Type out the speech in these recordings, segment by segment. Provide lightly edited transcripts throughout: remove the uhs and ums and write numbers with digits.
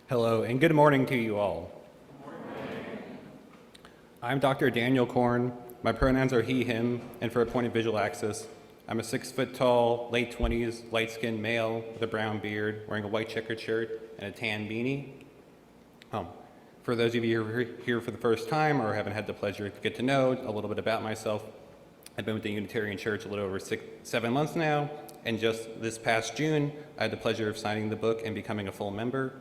Hello, and good morning to you all. I'm Dr. Daniel Korn. My pronouns are he, him, and for a point of visual access, I'm a 6-foot-tall, late 20s, light-skinned male with a brown beard, wearing a white checkered shirt and a tan beanie. For those of you who are here for the first time or haven't had the pleasure to get to know a little bit about myself, I've been with the Unitarian Church a little over 7 months now, and just this past June, I had the pleasure of signing the book and becoming a full member.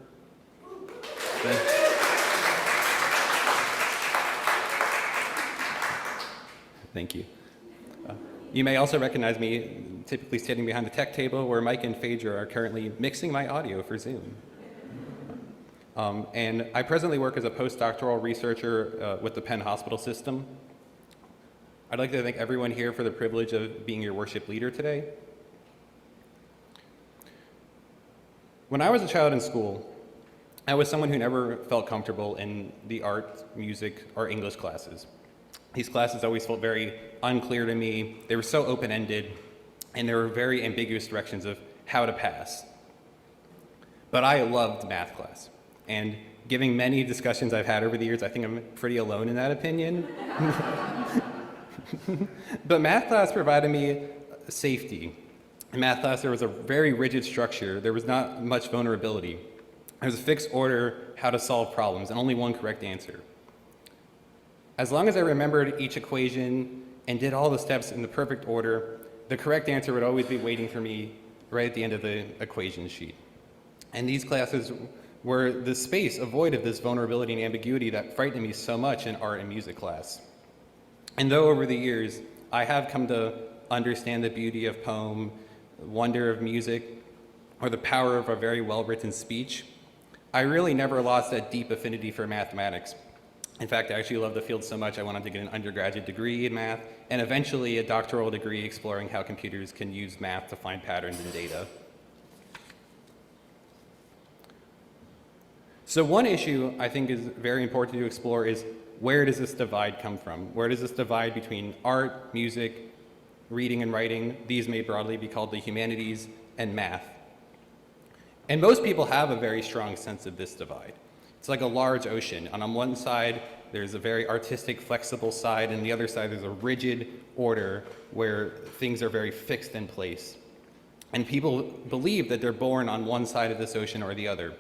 Thank you. You may also recognize me typically sitting behind the tech table where Mike and Phaedra are currently mixing my audio for Zoom. And I presently work as a postdoctoral researcher with the Penn Hospital System. I'd like to thank everyone here for the privilege of being your worship leader today. When I was a child in school, I was someone who never felt comfortable in the art, music, or English classes. These classes always felt very unclear to me. They were so open-ended, and there were very ambiguous directions of how to pass. But I loved math class, and given many discussions I've had over the years, I think I'm pretty alone in that opinion. But math class provided me safety. In math class, there was a very rigid structure. There was not much vulnerability. There was a fixed order how to solve problems, and only one correct answer. As long as I remembered each equation and did all the steps in the perfect order, the correct answer would always be waiting for me right at the end of the equation sheet. And these classes were the space void of this vulnerability and ambiguity that frightened me so much in art and music class. And though over the years, I have come to understand the beauty of poem, wonder of music, or the power of a very well-written speech, I really never lost that deep affinity for mathematics. In fact, I actually love the field so much I wanted to get an undergraduate degree in math and eventually a doctoral degree exploring how computers can use math to find patterns in data. So one issue I think is very important to explore is where does this divide come from? Where does this divide between art, music, reading and writing, these may broadly be called the humanities, and math? And most people have a very strong sense of this divide. It's like a large ocean, and on one side, there's a very artistic, flexible side, and the other side, there's a rigid order where things are very fixed in place. And people believe that they're born on one side of this ocean or the other.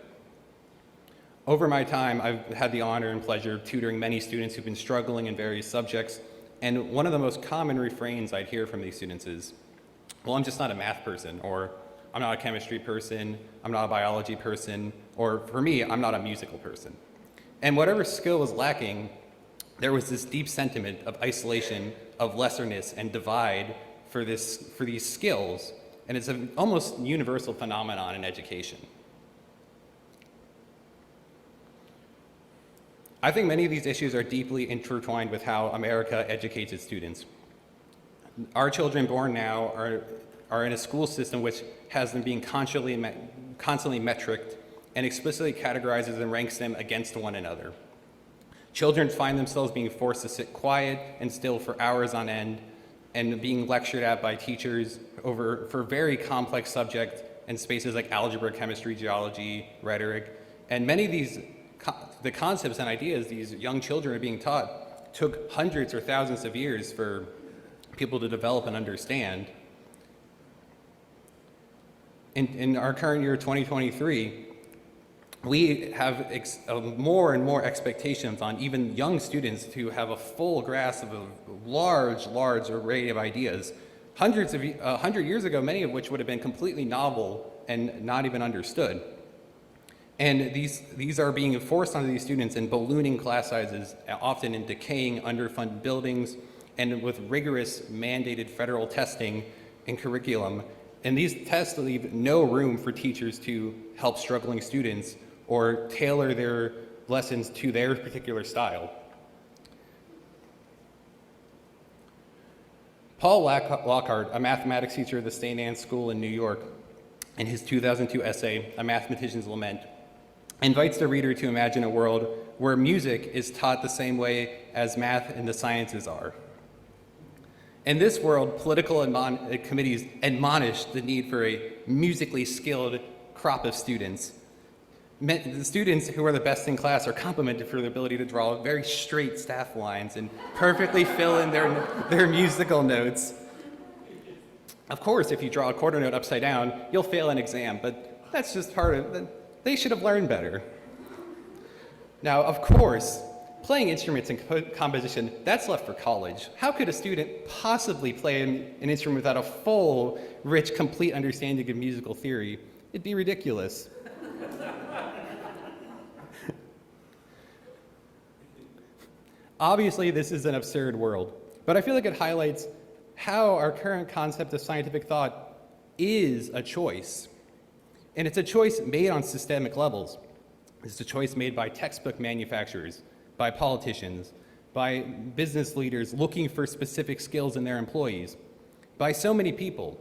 Over my time, I've had the honor and pleasure of tutoring many students who've been struggling in various subjects, and one of the most common refrains I'd hear from these students is, well, I'm just not a math person, or I'm not a chemistry person, I'm not a biology person, or for me, I'm not a musical person. And whatever skill was lacking, there was this deep sentiment of isolation, of lesserness, and divide for these skills, and it's an almost universal phenomenon in education. I think many of these issues are deeply intertwined with how America educates its students. Our children born now are in a school system which has them being constantly metriced and explicitly categorizes and ranks them against one another. Children find themselves being forced to sit quiet and still for hours on end and being lectured at by teachers for very complex subjects in spaces like algebra, chemistry, geology, rhetoric. And many of the concepts and ideas these young children are being taught took hundreds or thousands of years for people to develop and understand. In our current year, 2023, we have more and more expectations on even young students to have a full grasp of a large array of ideas. 100 years ago, many of which would have been completely novel and not even understood. And these are being enforced onto these students in ballooning class sizes, often in decaying, underfunded buildings, and with rigorous mandated federal testing and curriculum. And these tests leave no room for teachers to help struggling students or tailor their lessons to their particular style. Paul Lockhart, a mathematics teacher at the St. Anne's School in New York, in his 2002 essay, A Mathematician's Lament, invites the reader to imagine a world where music is taught the same way as math and the sciences are. In this world, political committees admonish the need for a musically skilled crop of students. The students who are the best in class are complimented for their ability to draw very straight staff lines and perfectly fill in their musical notes. Of course, if you draw a quarter note upside down, you'll fail an exam, but that's just part of it. They should have learned better. Now, of course, playing instruments and composition, that's left for college. How could a student possibly play an instrument without a full, rich, complete understanding of musical theory? It'd be ridiculous. Obviously, this is an absurd world, but I feel like it highlights how our current concept of scientific thought is a choice. And it's a choice made on systemic levels. It's a choice made by textbook manufacturers, by politicians, by business leaders looking for specific skills in their employees, by so many people.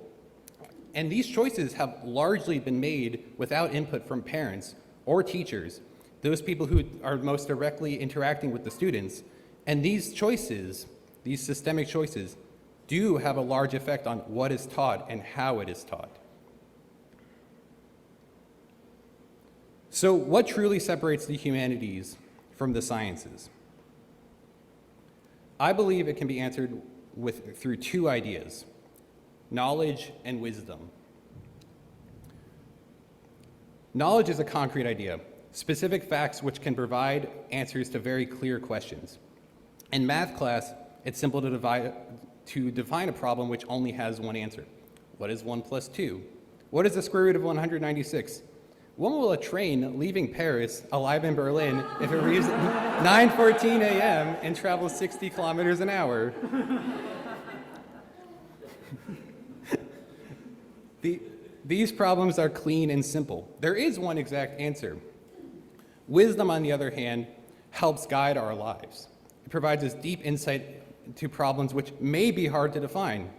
And these choices have largely been made without input from parents or teachers, those people who are most directly interacting with the students. And these choices, these systemic choices, do have a large effect on what is taught and how it is taught. So what truly separates the humanities from the sciences? I believe it can be answered through two ideas: knowledge and wisdom. Knowledge is a concrete idea, specific facts which can provide answers to very clear questions. In math class, it's simple to define a problem which only has one answer. What is 1 plus 2? What is the square root of 196? When will a train leaving Paris arrive in Berlin if it leaves at 9:14 a.m. and travels 60 kilometers an hour? These problems are clean and simple. There is one exact answer. Wisdom, on the other hand, helps guide our lives. It provides us deep insight to problems which may be hard to define.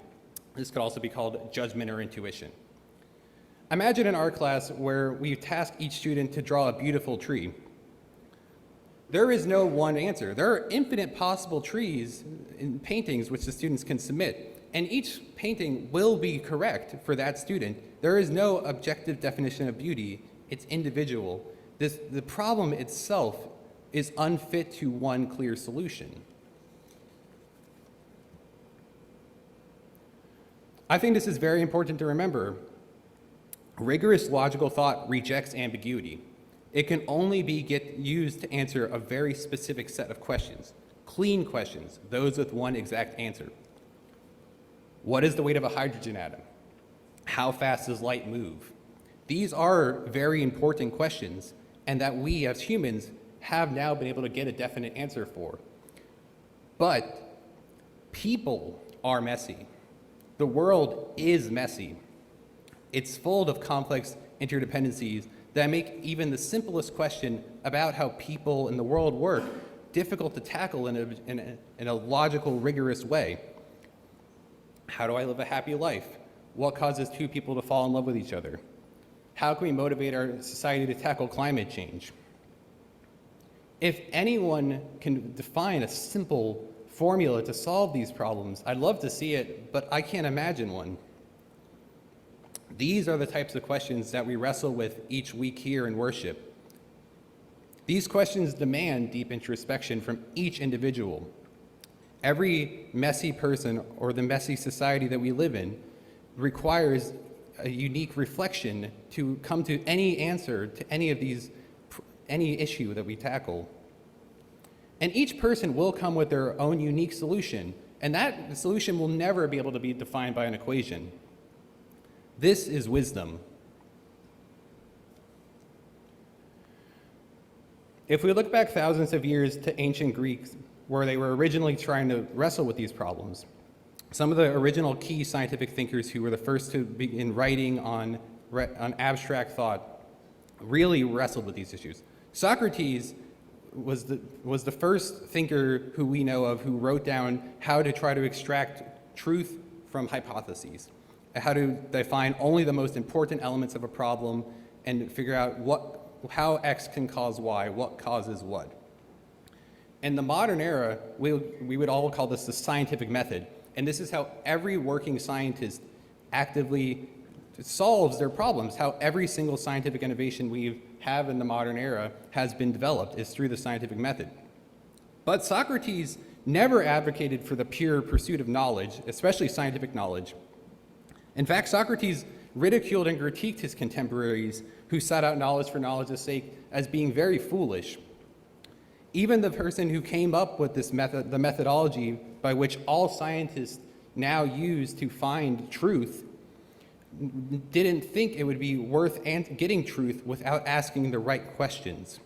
This could also be called judgment or intuition. Imagine an art class where we task each student to draw a beautiful tree. There is no one answer. There are infinite possible trees in paintings which the students can submit, and each painting will be correct for that student. There is no objective definition of beauty. It's individual. The problem itself is unfit to one clear solution. I think this is very important to remember. Rigorous logical thought rejects ambiguity. It can only be used to answer a very specific set of questions, clean questions, those with one exact answer. What is the weight of a hydrogen atom? How fast does light move? These are very important questions, and that we as humans have now been able to get a definite answer for. But people are messy. The world is messy. It's full of complex interdependencies that make even the simplest question about how people in the world work difficult to tackle in a logical, rigorous way. How do I live a happy life? What causes two people to fall in love with each other? How can we motivate our society to tackle climate change? If anyone can define a simple formula to solve these problems, I'd love to see it, but I can't imagine one. These are the types of questions that we wrestle with each week here in worship. These questions demand deep introspection from each individual. Every messy person or the messy society that we live in requires a unique reflection to come to any answer to any issue that we tackle. And each person will come with their own unique solution, and that solution will never be able to be defined by an equation. This is wisdom. If we look back thousands of years to ancient Greeks, where they were originally trying to wrestle with these problems, some of the original key scientific thinkers who were the first to begin writing on abstract thought really wrestled with these issues. Socrates was the first thinker who we know of who wrote down how to try to extract truth from hypotheses, how to define only the most important elements of a problem and figure out how X can cause Y, what causes what. In the modern era, we would all call this the scientific method, and this is how every working scientist actively solves their problems, how every single scientific innovation we've have in the modern era has been developed, is through the scientific method. But Socrates never advocated for the pure pursuit of knowledge, especially scientific knowledge. In fact, Socrates ridiculed and critiqued his contemporaries who sought out knowledge for knowledge's sake as being very foolish. Even the person who came up with this method, the methodology by which all scientists now use to find truth, didn't think it would be worth getting truth without asking the right questions.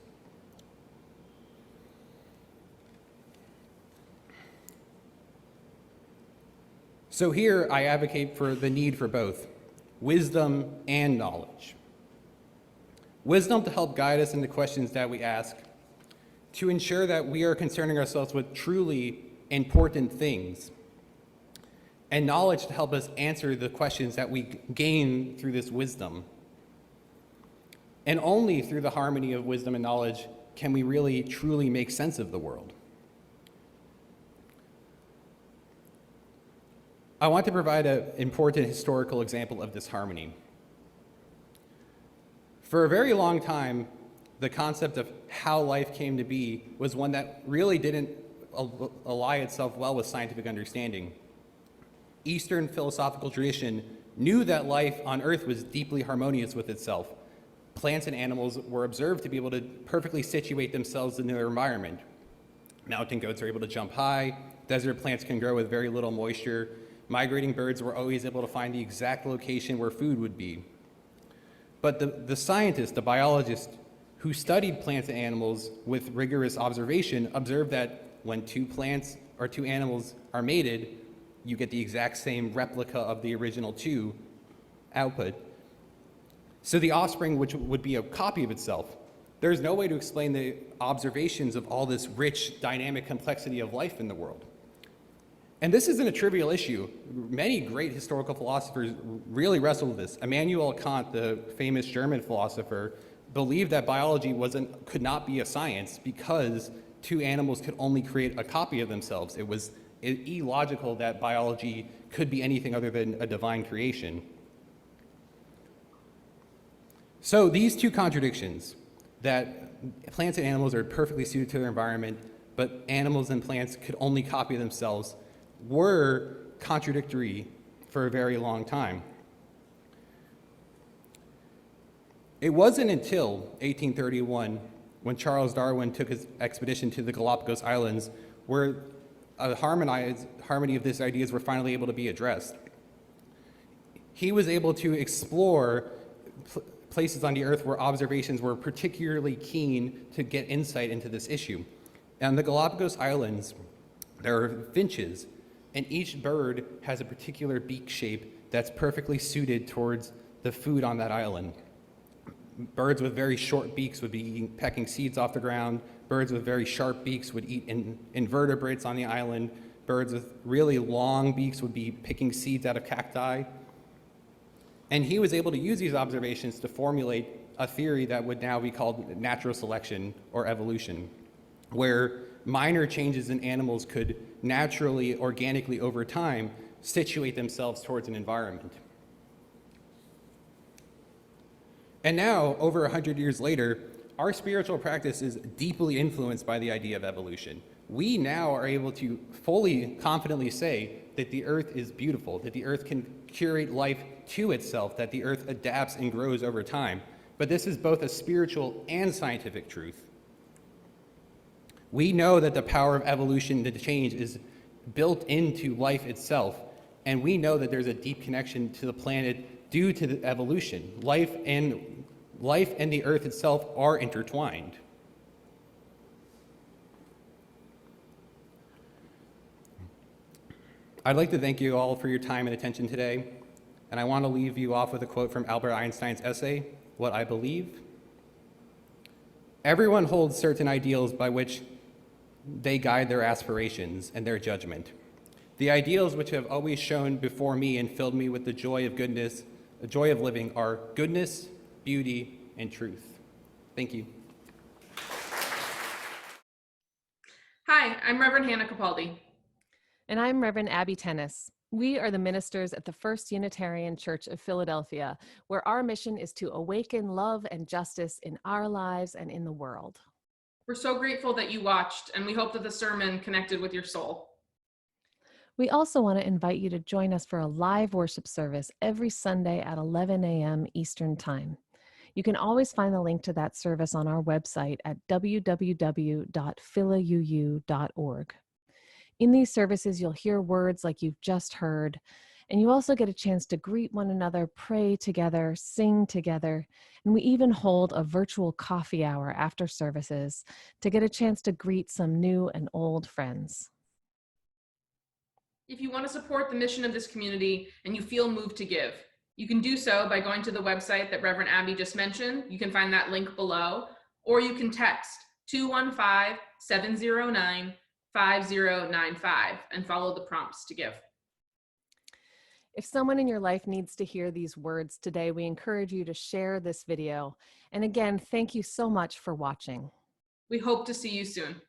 So here I advocate for the need for both wisdom and knowledge. Wisdom to help guide us in the questions that we ask, to ensure that we are concerning ourselves with truly important things, and knowledge to help us answer the questions that we gain through this wisdom. And only through the harmony of wisdom and knowledge can we really truly make sense of the world. I want to provide an important historical example of this harmony. For a very long time, the concept of how life came to be was one that really didn't ally itself well with scientific understanding. Eastern philosophical tradition knew that life on Earth was deeply harmonious with itself. Plants and animals were observed to be able to perfectly situate themselves in their environment. Mountain goats are able to jump high, desert plants can grow with very little moisture, migrating birds were always able to find the exact location where food would be. But the scientists, the biologists who studied plants and animals with rigorous observation observed that when two plants or two animals are mated, you get the exact same replica of the original two output. So the offspring, which would be a copy of itself, there's no way to explain the observations of all this rich, dynamic complexity of life in the world. And this isn't a trivial issue. Many great historical philosophers really wrestled with this. Immanuel Kant, the famous German philosopher, believed that biology could not be a science because two animals could only create a copy of themselves. It was illogical that biology could be anything other than a divine creation. So these two contradictions, that plants and animals are perfectly suited to their environment, but animals and plants could only copy themselves, were contradictory for a very long time. It wasn't until 1831, when Charles Darwin took his expedition to the Galapagos Islands, where a harmony of these ideas were finally able to be addressed. He was able to explore places on the Earth where observations were particularly keen to get insight into this issue. On the Galapagos Islands, there are finches, and each bird has a particular beak shape that's perfectly suited towards the food on that island. Birds with very short beaks would be pecking seeds off the ground. Birds with very sharp beaks would eat invertebrates on the island. Birds with really long beaks would be picking seeds out of cacti. And he was able to use these observations to formulate a theory that would now be called natural selection or evolution, where minor changes in animals could naturally, organically over time, situate themselves towards an environment. And now, over 100 years later, our spiritual practice is deeply influenced by the idea of evolution. We now are able to fully, confidently say that the earth is beautiful, that the earth can curate life to itself, that the earth adapts and grows over time. But this is both a spiritual and scientific truth. We know that the power of evolution to change is built into life itself, and we know that there's a deep connection to the planet due to the evolution. Life and the earth itself are intertwined. I'd like to thank you all for your time and attention today, and I want to leave you off with a quote from Albert Einstein's essay, What I Believe. Everyone holds certain ideals by which they guide their aspirations and their judgment. The ideals which have always shone before me and filled me with the joy of goodness, the joy of living, are goodness, beauty, and truth. Thank you. Hi, I'm Reverend Hannah Capaldi. And I'm Reverend Abby Tennis. We are the ministers at the First Unitarian Church of Philadelphia, where our mission is to awaken love and justice in our lives and in the world. We're so grateful that you watched, and we hope that the sermon connected with your soul. We also want to invite you to join us for a live worship service every Sunday at 11 a.m. Eastern Time. You can always find the link to that service on our website at www.philauu.org. In these services, you'll hear words like you've just heard, and you also get a chance to greet one another, pray together, sing together, and we even hold a virtual coffee hour after services to get a chance to greet some new and old friends. If you want to support the mission of this community and you feel moved to give, you can do so by going to the website that Reverend Abby just mentioned. You can find that link below, or you can text 215-709-5095 and follow the prompts to give. If someone in your life needs to hear these words today, we encourage you to share this video. And again, thank you so much for watching. We hope to see you soon.